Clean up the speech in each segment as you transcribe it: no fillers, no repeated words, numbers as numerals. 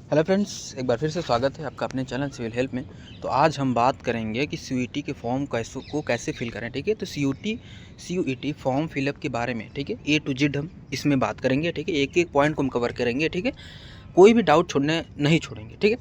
Hello friends, एक बार फिर से स्वागत है आपका अपने चैनल सिविल हेल्प में। तो आज हम बात करेंगे कि सीयूईटी के फॉर्म कैसे फिल करें। ठीक है, तो सीयूईटी फॉर्म फिलअप के बारे में, ठीक है, ए टू जेड हम इसमें बात करेंगे। ठीक है, एक एक पॉइंट को हम कवर करेंगे। ठीक है, कोई भी डाउट नहीं छोड़ेंगे। ठीक है,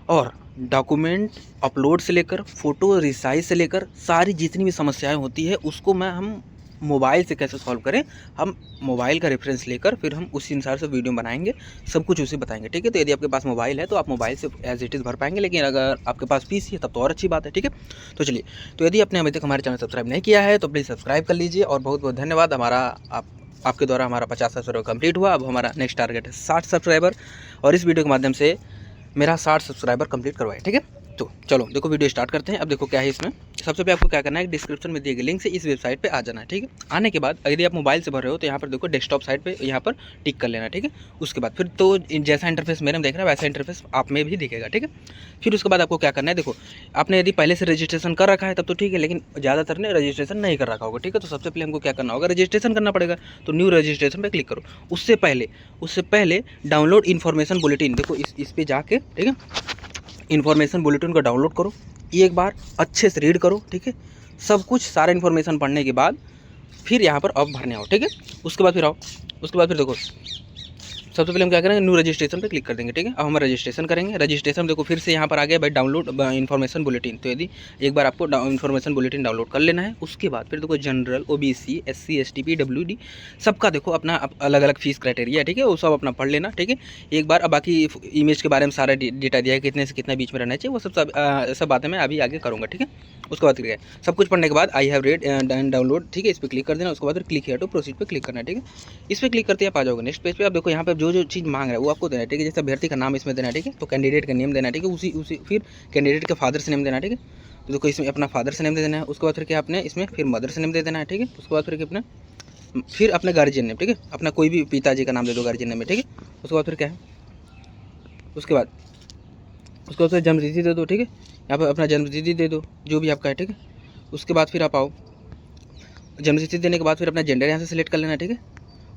और डॉक्यूमेंट अपलोड से लेकर फ़ोटो रिसाइज से लेकर सारी जितनी भी समस्याएं होती है उसको हम मोबाइल से कैसे सॉल्व करें, हम मोबाइल का रेफरेंस लेकर फिर हम उसी अनुसार से वीडियो बनाएंगे, सब कुछ उसे बताएंगे। ठीक है, तो यदि आपके पास मोबाइल है तो आप मोबाइल से एज इट इज़ भर पाएंगे, लेकिन अगर आपके पास पीसी है तब तो और अच्छी बात है। ठीक है, तो चलिए, तो यदि आपने अभी तक हमारे चैनल सब्सक्राइब नहीं किया है तो प्लीज़ सब्सक्राइब कर लीजिए। और बहुत बहुत धन्यवाद, आपके द्वारा हमारा 50 सब्सक्राइबर कंप्लीट हुआ। अब हमारा नेक्स्ट टारगेट है 60 सब्सक्राइबर, और इस वीडियो के माध्यम से मेरा 60 सब्सक्राइबर कंप्लीट करवाए। ठीक है, तो चलो देखो वीडियो स्टार्ट करते हैं। अब देखो क्या है इसमें, सबसे पहले आपको क्या करना है, डिस्क्रिप्शन में दिए गए लिंक से इस वेबसाइट पे आ जाना है। ठीक है, आने के बाद यदि आप मोबाइल से भर रहे हो तो यहाँ पर देखो डेस्कटॉप साइट पे यहाँ पर टिक कर लेना। ठीक है, उसके बाद फिर तो जैसा इंटरफेस मेरे में देख रहा है वैसा इंटरफेस आप में भी दिखेगा। ठीक है, फिर उसके बाद आपको क्या करना है, देखो आपने यदि पहले से रजिस्ट्रेशन कर रखा है तब तो ठीक है, लेकिन ज़्यादातर ने रजिस्ट्रेशन नहीं कर रखा होगा। ठीक है, तो सबसे पहले हमको क्या करना होगा, रजिस्ट्रेशन करना पड़ेगा। तो न्यू रजिस्ट्रेशन पर क्लिक करो। उससे पहले डाउनलोड इन्फॉर्मेशन बुलेटिन, देखो इस पर जाके, ठीक है, इन्फॉर्मेशन बुलेटिन को डाउनलोड करो, एक बार अच्छे से रीड करो। ठीक है, सब कुछ सारा इन्फॉर्मेशन पढ़ने के बाद फिर यहाँ पर अब भरने आओ। ठीक है, उसके बाद फिर आओ, उसके बाद फिर देखो सबसे पहले हम क्या करेंगे, न्यू रजिस्ट्रेशन पे क्लिक कर देंगे। ठीक है, अब हम रजिस्ट्रेशन करेंगे। रजिस्ट्रेशन देखो फिर से यहाँ पर आ गया भाई डाउनलोड इन्फॉर्मेशन बुलेटिन। तो यदि एक बार आपको इन्फॉर्मेशन बुलेटिन डाउनलोड कर लेना है, उसके बाद फिर देखो general, OBC, SC, ST, PWD सबका देखो अपना अलग अलग फीस क्राइटेरिया है। ठीक है, वो सब अपना पढ़ लेना। ठीक है, एक बार। अब बाकी इमेज के बारे में सारा डेटा दिया है, कितने से कितना बीच में रहना चाहिए, वो सब बातें मैं अभी आगे करूँगा। ठीक है, उसके बाद क्या है, सब कुछ पढ़ने के बाद I have read and download, ठीक है, इस पर क्लिक कर देना। उसके बाद फिर क्लिक हियर टू प्रोसीड पे क्लिक करना है। ठीक है, इस पर क्लिक करते आप आ जाओगे नेक्स्ट पेज पे। आप देखो यहाँ पे जो चीज़ मांग रहा है वो आपको देना है। ठीक है, जैसे अभ्यर्थी का नाम इसमें देना है। ठीक है, तो कैंडिडेट का नेम देना है। ठीक है, उसी फिर कैंडिडेट के फादर से नेम देना है। ठीक है, तो देखो इसमें अपना फादर से नेम दे देना है। उसके बाद फिर क्या आपने इसमें फिर मदर से नेम दे देना है। ठीक है, उसके बाद फिर अपने गार्जियन नेम, ठीक है, अपना कोई भी पिताजी का नाम दे दो गार्जियन नेम में। ठीक है, उसके बाद फिर क्या है, उसके बाद फिर जन्म तिथि दे दो। ठीक है, यहाँ पर अपना जन्म तिथि दे दो जो भी आपका है। ठीक है, उसके बाद फिर आप आओ, जन्म तिथि देने के बाद फिर अपना जेंडर यहाँ से सिलेक्ट कर लेना है। ठीक है,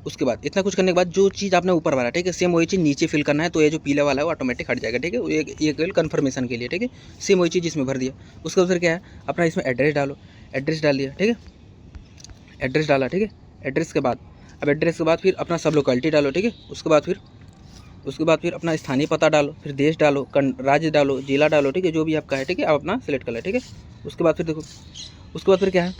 उसके बाद इतना कुछ करने के बाद जो चीज़ आपने ऊपर वाला, ठीक है, सेम वही चीज़ नीचे फिल करना है। तो ये जो पीला वाला है वो ऑटोमेटिक हट जाएगा। ठीक है, ये केवल कन्फर्मेशन के लिए। ठीक है, सेम वही चीज़ इसमें भर दिया। उसके बाद फिर क्या है, अपना इसमें एड्रेस डालो, एड्रेस डाल दिया। ठीक है, एड्रेस डाला। ठीक है, एड्रेस के बाद एड्रेस के बाद फिर अपना सब लोकेलिटी डालो। ठीक है, उसके बाद फिर अपना स्थानीय पता डालो, फिर देश डालो, राज्य डालो, जिला डालो। ठीक है, जो भी आपका है। ठीक है, आप अपना सेलेक्ट कर लें। ठीक है, उसके बाद फिर देखो, उसके बाद फिर क्या है,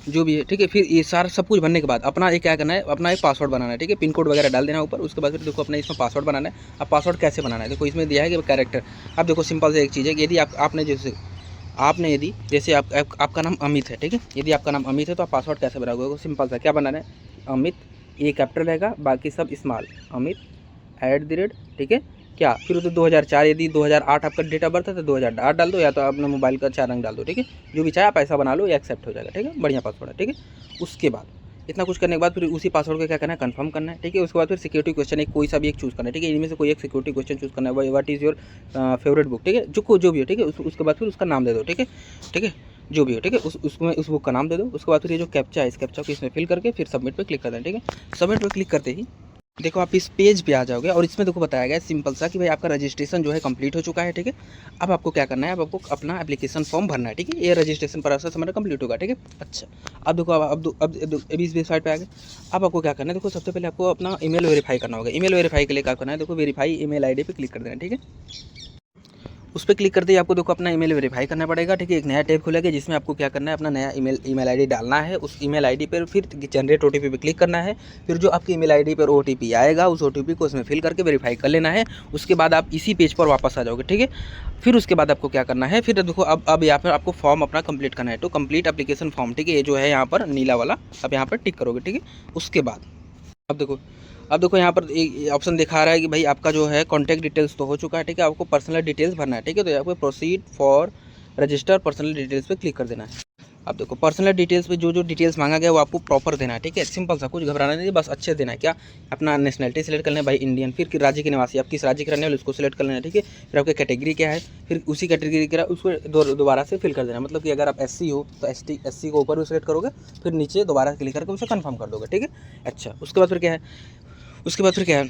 जो भी है। ठीक है, फिर ये सारा सब कुछ भरने के बाद अपना ये क्या करना है, अपना एक पासवर्ड बनाना है। ठीक है, पिन कोड वगैरह डाल देना ऊपर। उसके बाद फिर देखो अपना इसमें पासवर्ड बनाना है। अब पासवर्ड कैसे बनाना है, देखो इसमें दिया है कि कैरेक्टर। अब देखो सिंपल से एक चीज़ है कि यदि जैसे आपका नाम अमित है। ठीक है, यदि आपका नाम अमित है तो आप पासवर्ड कैसे बनाओगे, सिंपल सा क्या बनाना है, अमित, ये कैपिटल रहेगा, बाकी सब स्मॉल, अमित @ ठीक है, क्या फिर उधर 2004, यदि 2008 आपका डेट ऑफ बर्थ है तो 2008 डाल दो, या तो अपने मोबाइल का 4 अंक डाल दो। ठीक है, जो भी चाहे आप ऐसा बना लो, ये एक्सेप्ट हो जाएगा। ठीक है, बढ़िया पासवर्ड है। ठीक है, उसके बाद इतना कुछ करने के बाद फिर उसी पासवर्ड को क्या करना है, कंफर्म करना है। ठीक है, उसके बाद फिर सिक्योरिटी क्वेश्चन एक कोई सा भी एक चूज़ करना है। ठीक है, इनमें से कोई एक सिक्योरिटी क्वेश्चन चूज़ करना है। What is your favourite book. ठीक है, जो भी हो। ठीक है, उसके बाद फिर उसका नाम दे दो। ठीक है, ठीक है, जो भी हो। ठीक है, उसमें उस बुक का नाम दे दो। उसके बाद फिर ये जो कैप्चा है, इस कैप्चा को इसमें फिल करके फिर सबमिट पे क्लिक कर दें। ठीक है, सबमिट पे क्लिक करते ही देखो आप इस पेज पे आ जाओगे, और इसमें देखो बताया गया है सिंपल सा कि भाई आपका रजिस्ट्रेशन जो है कंप्लीट हो चुका है। ठीक है, अब आपको क्या करना है, अब आपको अपना एप्लीकेशन फॉर्म भरना है। ठीक है, ये रजिस्ट्रेशन प्रोसेस हमारा कंप्लीट होगा। ठीक है, अच्छा, अब देखो अब इस वेबसाइट पे आ गए। अब आपको क्या करना है, देखो सबसे पहले आपको अपना ईमेल वेरीफाई करना होगा। ईमेल वेरीफाई के लिए क्या करना है, देखो वेरीफाई ईमेल आईडी पे क्लिक कर देना। ठीक है, उस पर क्लिक करते ही आपको देखो अपना ईमेल वेरीफाई करना पड़ेगा। ठीक है, एक नया टैब खुलेगा जिसमें आपको क्या करना है, अपना नया ईमेल आईडी डालना है। उस ईमेल आईडी पर फिर जनरेट ओटीपी पे क्लिक करना है। फिर जो आपकी ईमेल आईडी पर ओटीपी आएगा उस ओटीपी को उसमें फिल करके वेरीफाई कर लेना है। उसके बाद आप इसी पेज पर वापस आ जाओगे। ठीक है, फिर उसके बाद आपको क्या करना है, फिर देखो अब यहाँ पर आपको फॉर्म अपना कंप्लीट करना है। तो कंप्लीट एप्लीकेशन फॉर्म, ठीक है, ये जो है यहाँ पर नीला वाला, अब यहाँ पर टिक करोगे। ठीक है, उसके बाद अब देखो यहाँ पर एक ऑप्शन दिखा रहा है कि भाई आपका जो है कॉन्टैक्ट डिटेल्स तो हो चुका है। ठीक है, आपको पर्सनल डिटेल्स भरना है। ठीक है, तो यहाँ पे proceed for register personal details पे क्लिक कर देना है। अब देखो पर्सनल डिटेल्स पे जो डिटेल्स मांगा गया वो आपको प्रॉपर देना है। ठीक है, सिंपल सा, कुछ घबराना नहीं, बस अच्छे देना है। क्या, अपना नेशनलिटी सेलेक्ट कर लेना है, भाई इंडियन, फिर राज्य के निवासी, आप किस राज्य के रहने वाले उसको सिलेक्ट कर लेना है। ठीक है, फिर आपकी कैटेगरी क्या है, फिर उसी कैटेगरी का उसको दोबारा से फिल कर देना। मतलब कि अगर आप एससी हो तो एससी को ऊपर भी सिलेक्ट करोगे, फिर नीचे दोबारा क्लिक करके उसे कन्फर्म कर दोगे। ठीक है, अच्छा, उसके बाद फिर क्या है,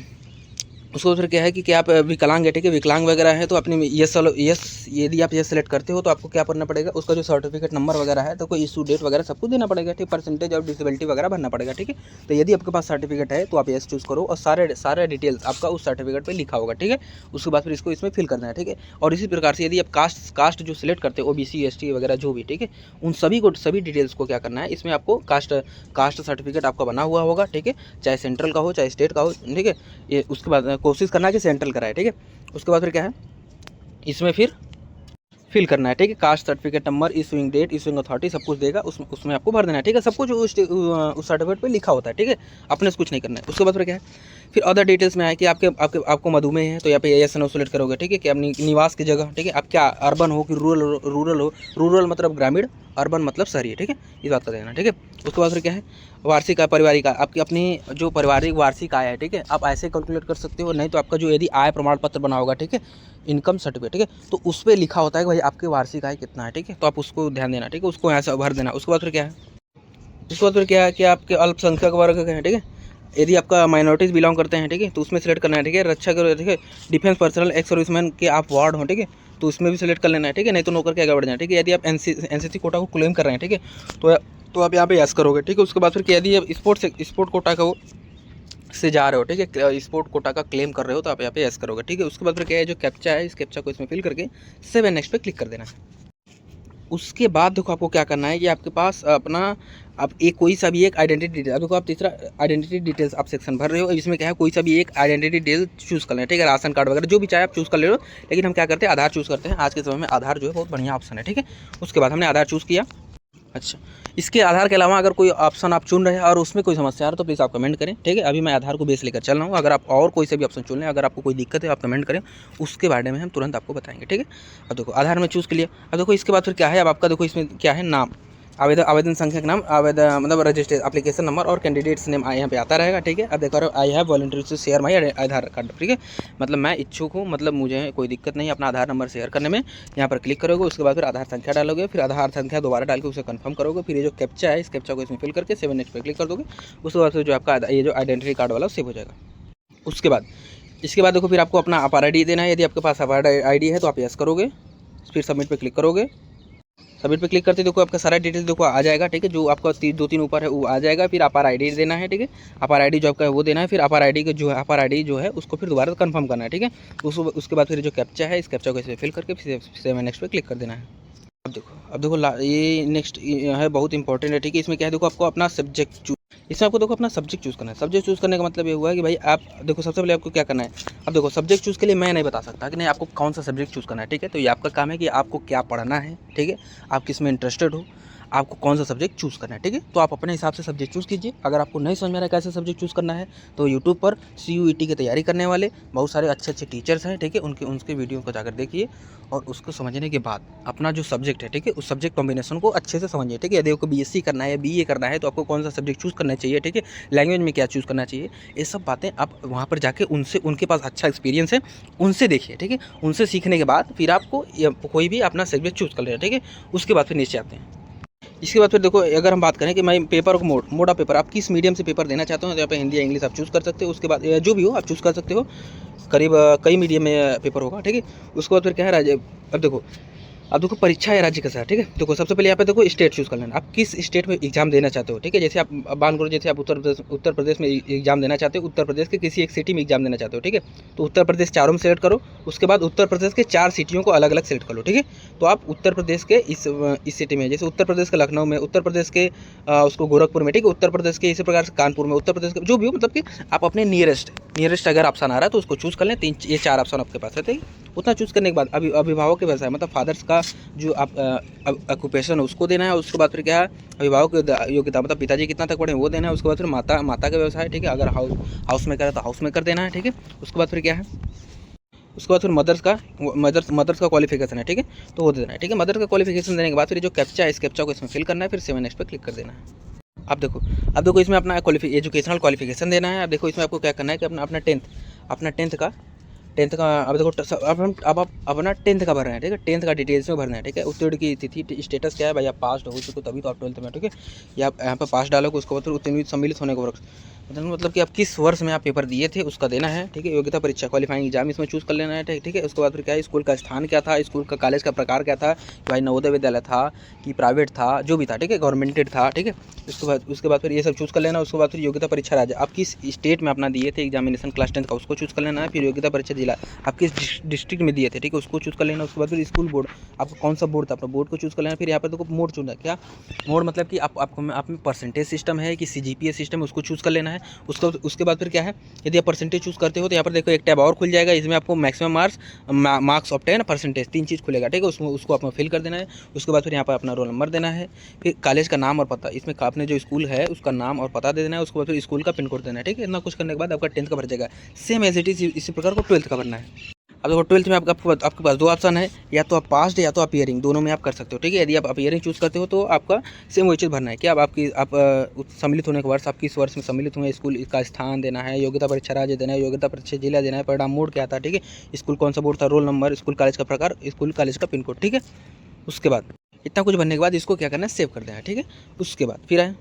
उसको फिर क्या है कि आप विकलांग है, ठीक है, विकलांग वगैरह है तो अपने यस यदि आप यस सेलेक्ट करते हो तो आपको क्या करना पड़ेगा, उसका जो सर्टिफिकेट नंबर वगैरह है तो कोई इशू डेट वगैरह सब कुछ देना पड़ेगा, ठीक, परसेंटेज और डिसेबिलिटी वगैरह भरना पड़ेगा, ठीक है। तो यदि आपके पास सर्टिफिकेट है तो आप यस चूज़ करो और सारे डिटेल्स आपका उस सर्टिफिकेट पर लिखा होगा, ठीक है। उसके बाद फिर इसको इसमें फिल करना है, ठीक है। और इसी प्रकार से यदि आप कास्ट जो सिलेक्ट करते हो OBC ST वगैरह जो भी, ठीक है, उन सभी डिटेल्स को क्या करना है, इसमें आपको कास्ट सर्टिफिकेट आपका बना हुआ होगा, ठीक है, चाहे सेंट्रल का हो चाहे स्टेट का हो, ठीक है। ये उसके बाद कोशिश करना है कि सेंट्रल कराए, ठीक है। उसके बाद फिर क्या है, इसमें फिर फिल करना है, ठीक है। Caste certificate number, issuing date, issuing authority सब कुछ देगा, उसमें आपको भर देना है, ठीक है। सब कुछ उस सर्टिफिकेट पे लिखा होता है, ठीक है, अपने से कुछ नहीं करना है। उसके बाद फिर क्या है, फिर अदर डिटेल्स में आए कि आपको मधुमेह है तो यहाँ पे यस नो सेलेक्ट करोगे, ठीक है, कि अपनी निवास की जगह, ठीक है, आप क्या अर्बन हो कि रूरल हो, रूरल मतलब ग्रामीण, अर्बन मतलब शहरी, ठीक है, इस बात का देना, ठीक है। उसके बाद फिर क्या है, वार्षिक आय, पारिवारिक आय, आपकी अपनी जो पारिवारिक वार्षिक आय है, ठीक है, आप ऐसे कैलकुलेट कर सकते हो, नहीं तो आपका जो यदि आय प्रमाण पत्र बना होगा, ठीक है, इनकम सर्टिफिकेट, ठीक है, तो उस पर लिखा होता है कि भाई आपकी वार्षिक आय कितना है, ठीक है, तो आप उसको ध्यान देना, ठीक है, उसको यहाँ से भर देना। उसके बाद फिर क्या है, उसके बाद फिर क्या है कि आपके अल्पसंख्यक वर्ग के हैं, ठीक है, यदि आपका माइनॉरिटीज़ बिलोंग करते हैं, ठीक है, तो उसमें सेलेक्ट करना है, ठीक है। रक्षा करो, ठीक है, डिफेंस पर्सनल, एक्स सर्विसमैन के आप वार्ड हो, ठीक है, तो उसमें भी सेलेक्ट कर लेना है, ठीक है, नहीं तो नौकर के आगे बढ़ जाए, ठीक है। यदि आप NCC कोटा को क्लेम कर रहे हैं, ठीक है, तो आप यहाँ पे यस करोगे, ठीक है। उसके बाद फिर यदि आप स्पोर्ट कोटा का से जा रहे हो, ठीक है, स्पोर्ट कोटा का क्लेम कर रहे हो तो आप यहाँ पे यस करोगे, ठीक है। उसके बाद फिर क्या है, जो कैप्चा है इस कैप्चा को इसमें फिल करके सेव एंड नेक्स्ट पे क्लिक कर देना है। उसके बाद देखो आपको क्या करना है कि आपके पास अपना आप एक कोई सा भी एक आइडेंटिटी डिटेल, देखो आप तीसरा आइडेंटिटी डिटेल्स आप सेक्शन भर रहे हो, इसमें क्या है कोई सा भी एक आइडेंटिटी डिटेल चूज़ कर लें, ठीक है, राशन कार्ड वगैरह जो भी चाहे आप चूज़ कर ले रहे हो, लेकिन हम क्या करते हैं आधार चूज़ करते हैं। आज के समय में आधार जो है बहुत बढ़िया ऑप्शन है, ठीक है। उसके बाद हमने आधार चूज़ किया। अच्छा, इसके आधार के अलावा अगर कोई ऑप्शन आप चुन रहे हैं और उसमें कोई समस्या आ रहा है तो प्लीज़ आप कमेंट करें, ठीक है। अभी मैं आधार को बेस लेकर चल रहा हूँ, अगर आप और कोई से भी ऑप्शन चुन लें, अगर आपको कोई दिक्कत है आप कमेंट करें, उसके बारे में हम तुरंत आपको बताएंगे, ठीक है। अब देखो आधार में चूज़ कर लिया। अब देखो इसके बाद फिर क्या है, अब आपका देखो इसमें क्या है, नाम, आवेदन संख्या का नाम, आवेदन मतलब रजिस्ट्रेशन एप्लीकेशन नंबर और कैंडिडेट्स नेम यहाँ पे आता रहेगा, ठीक है। अब देखो I have voluntary to share my Aadhaar card, ठीक है, मतलब मैं इच्छुक हूँ, मतलब मुझे कोई दिक्कत नहीं है अपना आधार नंबर शेयर करने में। यहाँ पर क्लिक करोगे, उसके बाद फिर आधार संख्या डालोगे, फिर आधार संख्या दोबारा डाल के उसे कंफर्म करोगे, फिर ये जो कैप्चा है इस कैप्चा को इसमें फिल करके सेव नेक्स्ट पे क्लिक कर दोगे। उसके बाद फिर जो आपका ये जो आइडेंटिटी कार्ड वाला सेव हो जाएगा। उसके बाद इसके बाद देखो फिर आपको अपना आधार ID देना है, यदि आपके पास आधार ID है तो आप यस करोगे, फिर सबमिट पे क्लिक करोगे। सबमिट पे क्लिक करते देखो आपका सारा डिटेल देखो आ जाएगा, ठीक है, जो आपका 2-3 ऊपर है वो आ जाएगा। फिर आधार ID देना है, ठीक है, आधार ID जो आपका है वो देना है। फिर आधार ID के जो है आधार ID जो है उसको फिर दोबारा कंफर्म करना है, ठीक है। उसके बाद फिर जो कैप्चा है इस कैप्चा को इसमें फिल करके फिर सेव नेक्स्ट पे क्लिक कर देना है। अब देखो ये नेक्स्ट है बहुत इंपॉर्टेंट है, ठीक है। इसमें क्या है, देखो आपको अपना सब्जेक्ट इसमें आपको देखो अपना सब्जेक्ट चूज़ करना है। सब्जेक्ट चूज़ करने का मतलब ये हुआ है कि भाई आप देखो सबसे पहले आपको क्या करना है। अब देखो सब्जेक्ट चूज़ के लिए मैं नहीं बता सकता कि नहीं आपको कौन सा सब्जेक्ट चूज़ करना है, ठीक है। तो ये आपका काम है कि आपको क्या पढ़ना है, ठीक है, आप किस में इंटरेस्टेड हो, आपको कौन सा सब्जेक्ट चूज़ करना है, ठीक है। तो आप अपने हिसाब से सब्जेक्ट चूज़ कीजिए। अगर आपको नहीं समझ में आ रहा है कैसे सब्जेक्ट चूज़ करना है तो यूट्यूब पर CUET की तैयारी करने वाले बहुत सारे अच्छे टीचर्स हैं, ठीक है, उनके वीडियो को जाकर देखिए और उसको समझने के बाद अपना जो सब्जेक्ट है, ठीक है, उस सब्जेक्ट कॉम्बिनेशन को अच्छे से समझिए, ठीक है। यदि आपको BSc करना है या BA करना है तो आपको कौन सा सब्जेक्ट चूज़ करना चाहिए, ठीक है, लैंग्वेज में क्या चूज़ करना चाहिए, ये सब बातें आप वहाँ पर जाके उनके पास अच्छा एक्सपीरियंस है उनसे देखिए, ठीक है। उनसे सीखने के बाद फिर आपको कोई भी अपना सब्जेक्ट चूज़ कर लेना, ठीक है। उसके बाद फिर नीचे आते हैं। इसके बाद फिर देखो अगर हम बात करें कि मैं पेपर को मोड ऑफ पेपर आप किस मीडियम से पेपर देना चाहते हो तो यहाँ पे हिंदी या इंग्लिश आप चूज़ कर सकते हो। उसके बाद जो भी हो आप चूज़ कर सकते हो, करीब कई मीडियम में पेपर होगा, ठीक है। उसके बाद फिर क्या है अब देखो परीक्षा है राज्य का सर, ठीक है। देखो सबसे पहले यहाँ पे देखो स्टेट चूज़ कर लेना, आप किस स्टेट में एग्जाम देना चाहते हो, ठीक है। जैसे आप मान करो जैसे आप उत्तर प्रदेश में एग्जाम देना चाहते हो, उत्तर प्रदेश के किसी एक सिटी में एग्जाम देना चाहते हो, ठीक है। तो उत्तर प्रदेश चारों में सेलेक्ट करो। उसके बाद उत्तर प्रदेश के 4 सिटियों को अलग अलग सेलेक्ट कर लो, ठीक है। तो आप उत्तर प्रदेश के इस सिटी में, जैसे उत्तर प्रदेश के लखनऊ में, उत्तर प्रदेश के उसको गोरखपुर में, ठीक है, उत्तर प्रदेश के इसी प्रकार से कानपुर में, उत्तर प्रदेश के जो भी हो, मतलब कि आप अपने नियरेस्ट अगर ऑप्शन आ रहा है तो उसको चूज़ कर लें। ये 4 ऑप्शन आपके पास है, ठीक है। उतना चूज़ करने के बाद अभिभावक के व्यवसाय मतलब फादर्स का जो आप ऑक्यूपेशन है उसको देना है। उसके बाद फिर क्या है अभिभावक की योग्यता मतलब पिताजी कितना तक पढ़े वो देना है। उसके बाद फिर माता का व्यवसाय, ठीक है, अगर हाउस मेकर है तो हाउस मेकर देना है, ठीक है। उसके बाद फिर क्या है, उसके बाद फिर मदर्स का क्वालिफिकेशन है, ठीक है, तो वो देना है, ठीक है। मदर का क्वालिफिकेशन देने के बाद फिर जो कैप्चा है इस कैप्चा को इसमें फिल करना है, फिर सेव नेक्स्ट पे क्लिक कर देना है। अब देखो इसमें अपना एजुकेशनल क्वालिफिकेशन देना है। अब देखो इसमें आपको क्या करना है कि अपना टेंथ का अब देखो अब आप अपना 10th का भर रहे हैं, ठीक है, 10th का डिटेल्स में भरना है, ठीक है। उत्तीर्ण की तिथि स्टेटस क्या है भाई, आप पास हो चुके हो तभी तो आप 12th में, ठीक है, या आप यहाँ पर पास डालोगे। उसके बाद फिर उत्तीर्ण सम्मिलित होने का वर्ष मतलब कि आप किस वर्ष में आप पेपर दिए थे उसका देना है, ठीक है। योग्यता परीक्षा क्वालिफाइंग एग्जाम इसमें चूज़ कर लेना है, ठीक है। उसके बाद फिर क्या है, स्कूल का स्थान क्या था, स्कूल का कॉलेज का प्रकार क्या था, कि भाई नवोदय विद्यालय था कि प्राइवेट था, जो भी था, ठीक है, गवर्नमेंटेड था, ठीक है। उसके बाद फिर ये सब चूज़ कर लेना। उसके बाद फिर योग्यता परीक्षा राज्य आप किस स्टेट में अपना दिए थे एग्जामिनेशन क्लास 10 का, उसको चूज़ कर लेना है। फिर योग्यता परीक्षा जिला आप किस डिस्ट्रिक्ट में दिए थे, ठीक है, उसको चूज़ कर लेना। उसके बाद फिर स्कूल बोर्ड आपका कौन सा बोर्ड था, अपना बोर्ड को चूज़ कर लेना। फिर यहाँ पर देखो मोड चुनना है, क्या मोड मतलब कि आप में परसेंटेज सिस्टम है कि CGPA सिस्टम है, उसको चूज़ कर लेना है। उसके बाद फिर क्या है, यदि आप परसेंटेज चूज़ करते हो तो यहाँ पर देखो एक टैब और खुल जाएगा, इसमें आपको मैक्सिमम मार्क्स ऑब्टेन परसेंटेज 3 चीज़ खुलेगा, ठीक है। उसको आपको फिल कर देना है। उसके बाद फिर यहाँ पर अपना रोल नंबर देना है। फिर कॉलेज का नाम और पता, इसमें आपने जो स्कूल है उसका नाम और पता दे देना है। उसके बाद फिर स्कूल का पिन कोड देना है, ठीक है। इतना कुछ करने के बाद आपका 10th का भर जाएगा। सेम एज इट इज़ इसी प्रकार को 12th का भरना है। अब देखो 12th में आपके पास 2 ऑप्शन है, या तो आप पास्ड या तो अपीयरिंग, दोनों में आप कर सकते हो, ठीक है। यदि आप अपीयरिंग चूज़ करते हो तो आपका सेम वही चीज़ भरना है कि अब सम्मिलित होने के वर्ष, आप किस वर्ष में सम्मिलित हुए, स्कूल का स्थान देना है, योग्यता परीक्षा राज्य देना है, योग्यता परीक्षा जिला देना है, परिणाम मोड क्या था, ठीक है, स्कूल कौन सा बोर्ड था, रोल नंबर, स्कूल कॉलेज का प्रकार, स्कूल कॉलेज का पिन कोड, ठीक है। उसके बाद इतना कुछ भरने के बाद इसको क्या करना है, सेव कर देना है, ठीक है। उसके बाद फिर आए,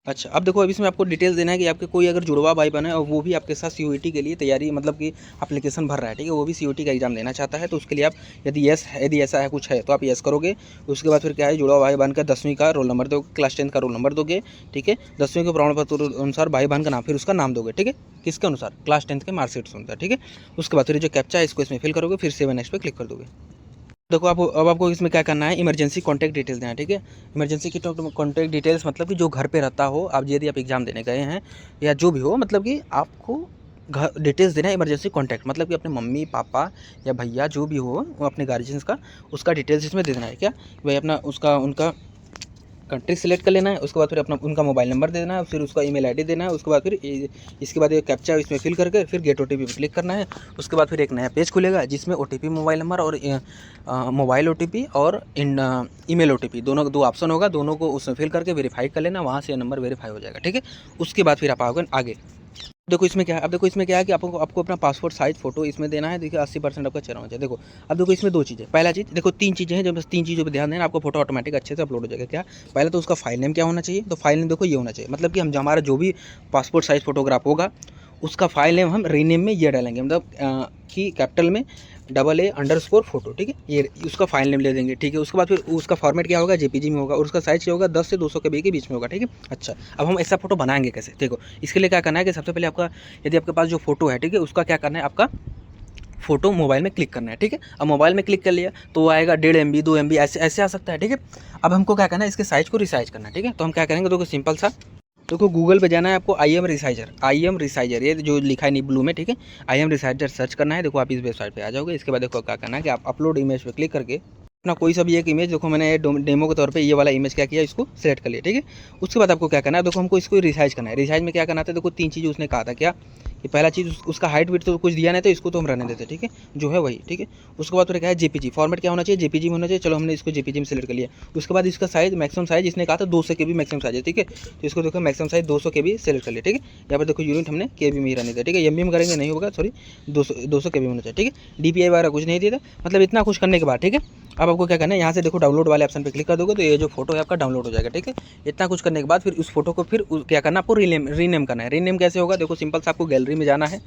अच्छा अब देखो अब इसमें आपको डिटेल्स देना है कि आपके कोई अगर जुड़वा भाई बहन है और वो भी आपके साथ CUET के लिए तैयारी मतलब कि एप्लीकेशन भर रहा है, ठीक है, वो भी CUET का एग्जाम देना चाहता है, तो उसके लिए आप यदि ऐसा है कुछ है तो आप यस करोगे। उसके बाद फिर क्या है, जुड़वा भाई बहन का 10वीं का रोल नंबर दोगे, क्लास 10 का रोल नंबर दोगे, ठीक है। 10वीं के प्रमाण पत्र अनुसार भाई बहन का नाम, फिर उसका नाम दोगे, ठीक है, किसके अनुसार, क्लास 10 के मार्कशीट से अनुसार, ठीक है। उसके बाद फिर जो कैप्चा है इसको इसमें फिल करोगे, फिर 7 नेक्स्ट पे क्लिक कर दोगे। देखो अब आपको इसमें क्या करना है, इमरजेंसी कॉन्टैक्ट डिटेल्स देना है, ठीक है। इमरजेंसी की कॉन्टैक्ट डिटेल्स मतलब कि जो घर पे रहता हो, आप यदि आप एग्जाम देने गए हैं या जो भी हो, मतलब कि आपको घर डिटेल्स देना है। इमरजेंसी कॉन्टैक्ट मतलब कि अपने मम्मी पापा या भैया जो भी हो, वो अपने गार्जियंस का उसका डिटेल्स इसमें दे देना है, क्या भाई अपना उनका कंट्री सेलेक्ट कर लेना है। उसके बाद फिर अपना उनका मोबाइल नंबर दे देना है, फिर उसका ईमेल आईडी देना है। उसके बाद फिर इसके बाद ये कैप्चा इसमें फिल करके फिर गेट OTP पे क्लिक करना है। उसके बाद फिर एक नया पेज खुलेगा जिसमें OTP मोबाइल नंबर और मोबाइल OTP और ईमेल OTP दोनों 2 ऑप्शन होगा, दोनों को उसमें फिल करके वेरीफाई कर लेना, वहाँ से नंबर वेरीफाई हो जाएगा, ठीक है। उसके बाद फिर आप आओगे आगे। देखो इसमें क्या है, अब देखो इसमें क्या है कि आपको अपना पासपोर्ट साइज फोटो इसमें देना है। देखिए 80% आपका चेहरा होना चाहिए। देखो अब देखो इसमें 2 चीज़ें, पहला चीज़ देखो 3 चीज़ें हैं, जब बस 3 चीज़ों पे ध्यान देना, आपको फोटो ऑटोमेटिक अच्छे से अपलोड हो जाएगा। क्या पहले तो उसका फाइल नेम क्या होना चाहिए, तो फाइल नेम देखो ये होना चाहिए, मतलब कि हम जो हमारा जो भी पासपोर्ट साइज फोटोग्राफ होगा उसका फाइल नेम हम रीनेम में ये डालेंगे, मतलब कि कैपिटल में AA_फोटो, ठीक है, ये उसका फाइल नेम ले देंगे, ठीक है। उसके बाद फिर उसका फॉर्मेट क्या होगा, JPG में होगा, और उसका साइज क्या होगा 10 से 200 KB के बीच में होगा, ठीक है। अच्छा अब हम ऐसा फोटो बनाएंगे कैसे, देखो इसके लिए क्या करना है कि सबसे पहले आपका यदि आपके पास जो फोटो है, ठीक है, उसका क्या करना है, आपका फोटो मोबाइल में क्लिक करना है, ठीक है। अब मोबाइल में क्लिक कर लिया तो वो आएगा 1.5 MB 2 MB ऐसे आ सकता है, ठीक है। अब हमको क्या करना है, इसके साइज को रिसाइज करना है, ठीक है। तो हम क्या करेंगे, देखो सिंपल सा, देखो गूगल पे जाना है आपको, IM रिसाइजर ये जो लिखा है नी ब्लू में, ठीक है, IM रिसाइजर सर्च करना है। देखो आप इस वेबसाइट पे आ जाओगे। इसके बाद देखो क्या करना है कि आप अपलोड इमेज पे क्लिक करके अपना कोई सा भी एक इमेज, देखो मैंने डेमो के तौर पे ये वाला इमेज क्या किया, इसको सेलेक्ट कर लिया, ठीक है। उसके बाद आपको क्या करना है, देखो हमको इसको रिसाइज करना है। रिसाइज में क्या करना था, देखो 3 चीज़ उसने कहा था, क्या कि पहला चीज़ उसका हाइट विड्थ तो कुछ दिया नहीं, तो इसको तो हम रहने देते, ठीक है, जो है वही, ठीक है। उसके बाद फिर क्या है, JPG फॉर्मेट क्या होना चाहिए, JPG में होना चाहिए। चलो हमने इसको JPG में सेलेक्ट कर लिया। उसके बाद इसका साइज मैक्सिमम साइज इसने कहा था 200 KB मैक्सिमम साइज है, ठीक है। तो इसको देखो मैक्सिमम साइज 200 KB सेलेक्ट कर लिया, ठीक है। यहाँ पर देखो यूनिट हमने KB में ही रहने दिया, ठीक है। MB में करेंगे नहीं होगा, सॉरी 200 KB होना चाहिए, ठीक है। DPI वगैरह कुछ नहीं दिया था, मतलब इतना कुछ करने के बाद, ठीक है। अब आपको क्या करना है, यहाँ से देखो डाउनलोड वाले ऑप्शन पे क्लिक कर दोगे तो ये जो फोटो है आपका डाउनलोड हो जाएगा, ठीक है। इतना कुछ करने के बाद फिर उस फोटो को फिर क्या करना है, आपको रीनेम करना है। रीनेम कैसे होगा, देखो सिंपल से आपको गैलरी में जाना है।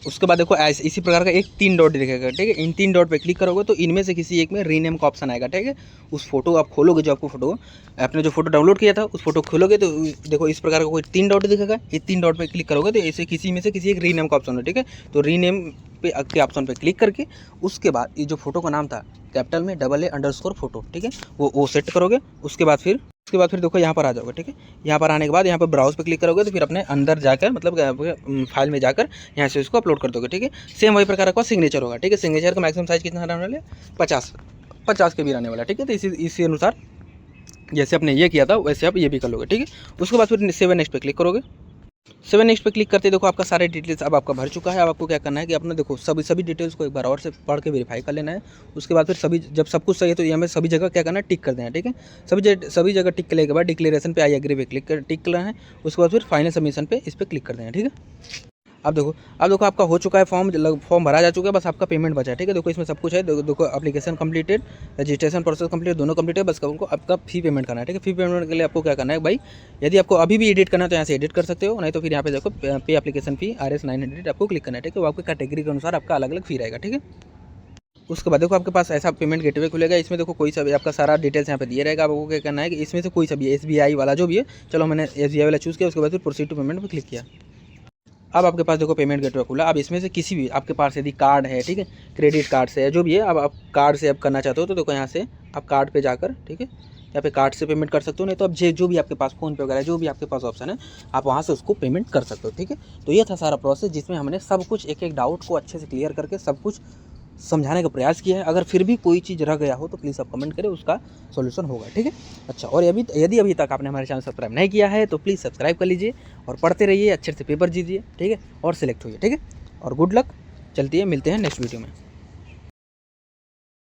उसके बाद देखो ऐसे इसी प्रकार का एक 3 डॉट दिखेगा, ठीक है। इन 3 डॉट पे क्लिक करोगे तो इनमें से किसी एक में रीनेम का ऑप्शन आएगा, ठीक है। उस फोटो आप खोलोगे, जो आपको फोटो आपने जो फोटो डाउनलोड किया था उस फोटो खोलोगे तो देखो इस प्रकार का कोई 3 डॉट दिखेगा। ये 3 डॉट पे क्लिक करोगे तो ऐसे किसी में से किसी एक रीनेम का ऑप्शन है, ठीक है। तो रीनेम पे के ऑप्शन पे क्लिक करके उसके बाद ये जो फोटो का नाम था कैपिटल में AA_फोटो, ठीक है, वो सेट करोगे। उसके बाद फिर देखो यहाँ पर आ जाओगे, ठीक है। यहाँ पर आने के बाद यहाँ पर ब्राउज पे क्लिक करोगे तो फिर अपने अंदर जाकर मतलब फाइल में जाकर यहाँ से इसको अपलोड कर दोगे, ठीक है। सेम वही प्रकार का सिग्नेचर होगा, ठीक है। सिग्नेचर का मैक्सिमम साइज कितना रहने वाला है, 50 के भी रहने वाला, ठीक है। तो इसी अनुसार जैसे आपने ये किया था वैसे आप ये भी कर लोगे, ठीक है। उसके बाद फिर 7 नेक्स्ट पे क्लिक करोगे। 7 नेक्स्ट पे क्लिक करते देखो आपका सारे डिटेल्स अब आपका भर चुका है। अब आपको क्या करना है कि अपना देखो सभी डिटेल्स को एक बार और से पढ़ के वेरीफाई कर लेना है। उसके बाद फिर जब सब कुछ सही है तो ये हमें सभी जगह क्या करना है, टिक कर देना है, ठीक है। सभी जगह टिक करने के बाद डिक्लेरेशन पे आई एग्री पे टिक करना है। उसके बाद फिर फाइनल सबमिशन पे इस पर क्लिक कर देना है, ठीक है। अब देखो आपका हो चुका है फॉर्म भरा जा चुका है, बस आपका पेमेंट बचा है। ठीक है, देखो इसमें सब कुछ है। देखो application completed, registration process complete, दोनों कंप्लीट है। बस आपको आपका फी पेमेंट करना है। ठीक है, फी पेमेंट के लिए आपको क्या करना है भाई, यदि आपको अभी भी एडिट करना है तो यहाँ से एडिट कर सकते हो, नहीं तो फिर यहाँ पे देखो पे एप्लीकेशन फी RS 900 आपको क्लिक करना है। ठीक है, वो आपकी कैटेगरी के अनुसार आपका अलग अलग फी रहेगा। ठीक है, उसके बाद देखो आपके पास ऐसा पेमेंट गेटवे खुलेगा। इसमें देखो कोई सा भी आपका सारा डिटेल्स यहाँ पे दिए रहेगा। आपको क्या करना है कि इसमें से कोई सा भी SBI वाला जो भी है, चलो मैंने SBI वाला चूज़ किया, उसके बाद फिर प्रोसीड टू पेमेंट पर क्लिक किया। अब आपके पास देखो पेमेंट गेटवे खुला। अब इसमें से किसी भी आपके पास यदि कार्ड है, ठीक है, क्रेडिट कार्ड से है, जो भी है, अब आप कार्ड से अब करना चाहते हो तो देखो यहाँ से आप कार्ड पे जाकर, ठीक है, यहाँ पे कार्ड से पेमेंट कर सकते हो, नहीं तो अब जो भी आपके पास फ़ोन पे वगैरह जो भी आपके पास ऑप्शन है, आप वहाँ से उसको पेमेंट कर सकते हो। ठीक है, तो ये था सारा प्रोसेस, जिसमें हमने सब कुछ एक एक डाउट को अच्छे से क्लियर करके सब कुछ समझाने का प्रयास किया है। अगर फिर भी कोई चीज़ रह गया हो तो प्लीज़ आप कमेंट करें, उसका सॉल्यूशन होगा। ठीक है, अच्छा, और यदि अभी तक आपने हमारे चैनल सब्सक्राइब नहीं किया है तो प्लीज़ सब्सक्राइब कर लीजिए और पढ़ते रहिए, अच्छे से पेपर दीजिए। ठीक है, और सिलेक्ट होइए। ठीक है, और गुड लक। चलती है, मिलते हैं नेक्स्ट वीडियो में।